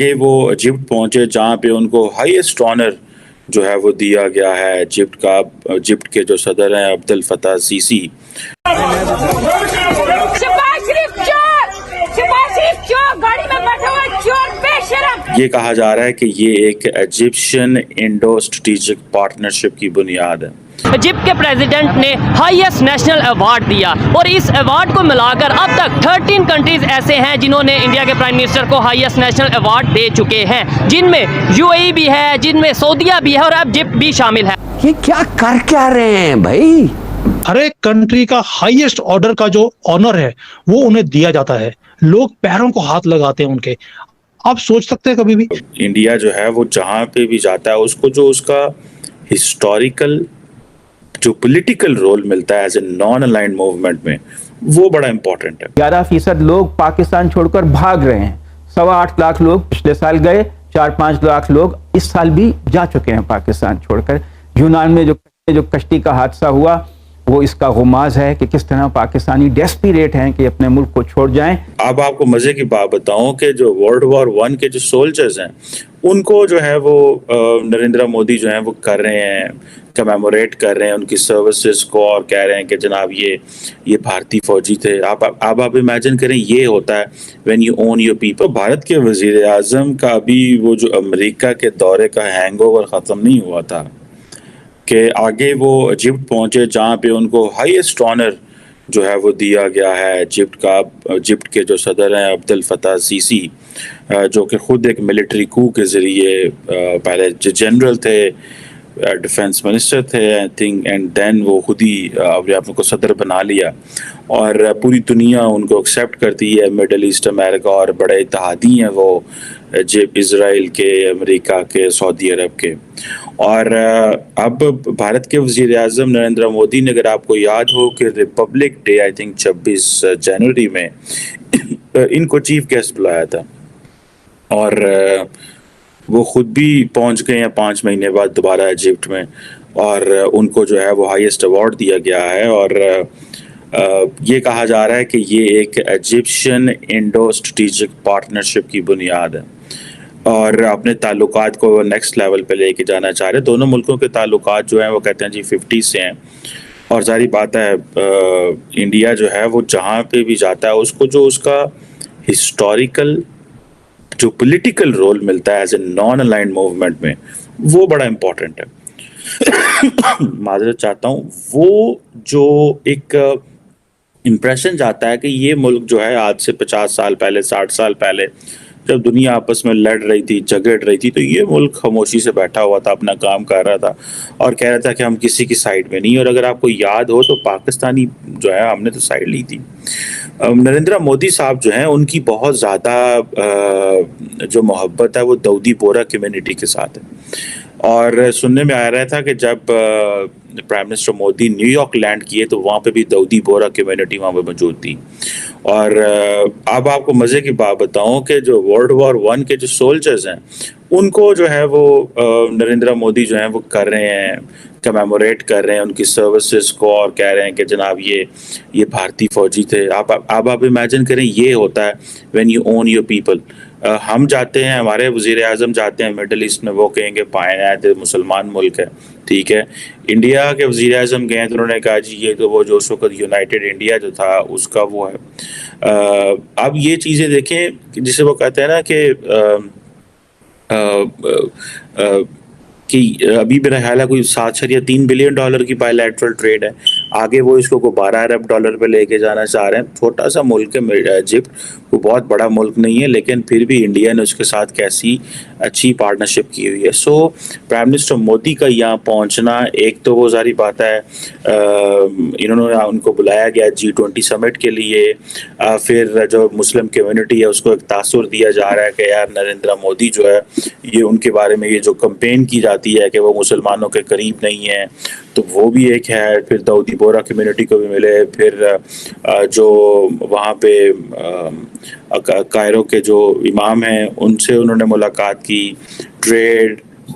آگے وہ ایجپٹ پہنچے جہاں پہ ان کو ہائیسٹ آنر جو ہے وہ دیا گیا ہے ایجپٹ کے جو صدر ہیں عبد الفتاح سیسی. یہ کہا جا رہا ہے کہ یہ ایک ایجپشن انڈو اسٹریٹجک پارٹنرشپ کی بنیاد ہے. ایجپٹ کے پریزیڈنٹ نے ہائیسٹ نیشنل ایوارڈ دیا اور اس ایوارڈ کو ملا کر اب تک 13 کنٹریز ایسے ہیں جنہوں نے انڈیا کے پرائم منسٹر کو ہائیسٹ نیشنل ایوارڈ دے چکے ہیں، جن میں UAE بھی ہے، جن میں سعودیہ بھی ہے اور اب ایجپٹ بھی شامل ہے. یہ کیا کر رہے ہیں بھائی؟ ہر ایک کنٹری کا ہائیسٹ آرڈر کا جو آنر ہے وہ انہیں دیا جاتا ہے، لوگ پیروں کو ہاتھ لگاتے ہیں ان کے. آپ سوچ سکتے ہیں کبھی بھی انڈیا جو ہے وہ جہاں پہ بھی جاتا ہے اس کو جو اس کا ہسٹوریکل جو پولیٹیکل رول ملتا ہے as a non aligned movement میں، وہ بڑا امپورٹنٹ ہے. 11% لوگ پاکستان چھوڑ کر بھاگ رہے ہیں. 8.25 لاکھ لوگ پچھلے سال گئے، 4-5 لاکھ لوگ اس سال بھی جا چکے ہیں پاکستان چھوڑ کر. یونان میں جو کشتی کا حادثہ ہوا وہ اس کا غماز ہے کہ کس طرح پاکستانی ڈیسپریٹ ہیں کہ اپنے ملک کو چھوڑ جائیں. اب آپ کو مزے کی بات بتاؤں کہ جو World War I کے جو سولجرز ہیں ان کو جو ہے وہ نریندر مودی جو ہیں وہ کر رہے ہیں، کمیموریٹ کر رہے ہیں ان کی سروسز کو، اور کہہ رہے ہیں کہ جناب یہ بھارتی فوجی تھے. آپ امیجن کریں یہ ہوتا ہے when you own your people. Bharat کے وزیر اعظم کا بھی وہ جو امریکہ کے دورے کا ہینگ اوور ختم نہیں ہوا تھا کہ آگے وہ ایجپٹ پہنچے جہاں پہ ان کو ہائیسٹ آنر جو ہے وہ دیا گیا ہے ایجپٹ کے جو صدر ہیں عبد الفتاح سیسی، جو کہ خود ایک ملٹری کو کے ذریعے پہلے جنرل تھے، ڈیفنس منسٹر تھے آئی تھنک، اینڈ دین وہ خود ہی اپنے آپ کو صدر بنا لیا اور پوری دنیا ان کو ایکسیپٹ کرتی ہے، مڈل ایسٹ امریکہ، اور بڑے اتحادی ہیں وہ اسرائیل کے، امریکہ کے، سعودی عرب کے. اور اب بھارت کے وزیر اعظم نریندر مودی نے، اگر آپ کو یاد ہو کہ ریپبلک ڈے آئی تھنک 26 جنوری میں ان کو چیف گیسٹ بلایا تھا، اور وہ خود بھی پہنچ گئے ہیں 5 مہینے بعد دوبارہ ایجپٹ میں، اور ان کو جو ہے وہ ہائیسٹ ایوارڈ دیا گیا ہے. اور یہ کہا جا رہا ہے کہ یہ ایک ایجپشن انڈو اسٹریٹجک پارٹنرشپ کی بنیاد ہے، اور اپنے تعلقات کو نیکسٹ لیول پہ لے کے جانا چاہ رہے. دونوں ملکوں کے تعلقات جو ہیں وہ کہتے ہیں جی 50 سے ہیں، اور ظاہری بات ہے انڈیا جو ہے وہ جہاں پہ بھی جاتا ہے اس کو جو اس کا ہسٹوریکل جو پولیٹیکل رول ملتا ہے as a non aligned movement میں، وہ بڑا امپورٹنٹ ہے. معذرت چاہتا ہوں، وہ جو ایک امپریشن جاتا ہے کہ یہ ملک جو ہے آج سے 50 سال پہلے، 60 سال پہلے جب دنیا آپس میں لڑ رہی تھی، جھگڑ رہی تھی، تو یہ ملک خاموشی سے بیٹھا ہوا تھا، اپنا کام کر رہا تھا اور کہہ رہا تھا کہ ہم کسی کی سائڈ میں نہیں. اور اگر آپ کو یاد ہو تو پاکستانی جو ہے ہم نے تو سائڈ لی تھی. نریندر مودی صاحب جو ہیں ان کی بہت زیادہ جو محبت ہے وہ داؤدی بورا کمیونٹی کے ساتھ ہے. اور سننے میں آ رہا تھا کہ جب prime minister Modi New York land کیے تو وہاں پہ بھی داؤدی بورا کمیونٹی وہاں پہ موجود تھی. اور اب آپ کو مزے کی بات بتاؤں کہ جو World War I کے جو سولجرز ہیں ان کو جو ہے وہ نریندر مودی جو ہیں وہ کر رہے ہیں، کمیموریٹ کر رہے ہیں ان کی سروسز کو، اور کہہ رہے ہیں کہ جناب یہ بھارتی فوجی تھے. آپ امیجن کریں یہ ہوتا ہے when you own your people. ہم جاتے ہیں، ہمارے وزیر اعظم جاتے ہیں مڈل ایسٹ میں، وہ کہیں گے پائے مسلمان ملک ہے، ٹھیک ہے. انڈیا کے وزیر اعظم گئے تو انہوں نے کہا جی یہ تو وہ جو اس وقت یونائٹڈ انڈیا جو تھا اس کا وہ ہے. اب یہ چیزیں دیکھیں جسے وہ کہتے ہیں نا کہ ابھی میرا خیال ہے کوئی 7.3 بلین ڈالر کی بائی لیٹرل ٹریڈ ہے، آگے وہ اس کو 12 ارب ڈالر پہ لے کے جانا چاہ رہے ہیں. چھوٹا سا ملک ہے ایجپٹ، وہ بہت بڑا ملک نہیں ہے، لیکن پھر بھی انڈیا نے اس کے ساتھ کیسی اچھی پارٹنرشپ کی ہوئی ہے. سو پرائم منسٹر مودی کا یہاں پہنچنا، ایک تو وہ ظاہری بات ہے انہوں نے ان کو بلایا گیا G20 سمٹ کے لیے، پھر جو مسلم کمیونٹی ہے اس کو ایک تاثر دیا جا رہا ہے کہ یار نریندر مودی جو ہے یہ ان کے بارے میں یہ جو کمپین کی جاتی ہے کہ وہ مسلمانوں کے قریب نہیں ہیں، تو وہ بھی ایک ہے. پھر داؤدی بورا کمیونٹی کو بھی ملے، پھر جو وہاں پہ کائرو کے جو امام ہیں ان سے انہوں نے ملاقات کی. Trade,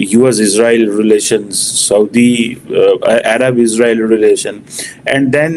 US Israel relations, Saudi Arab Israel relation, and then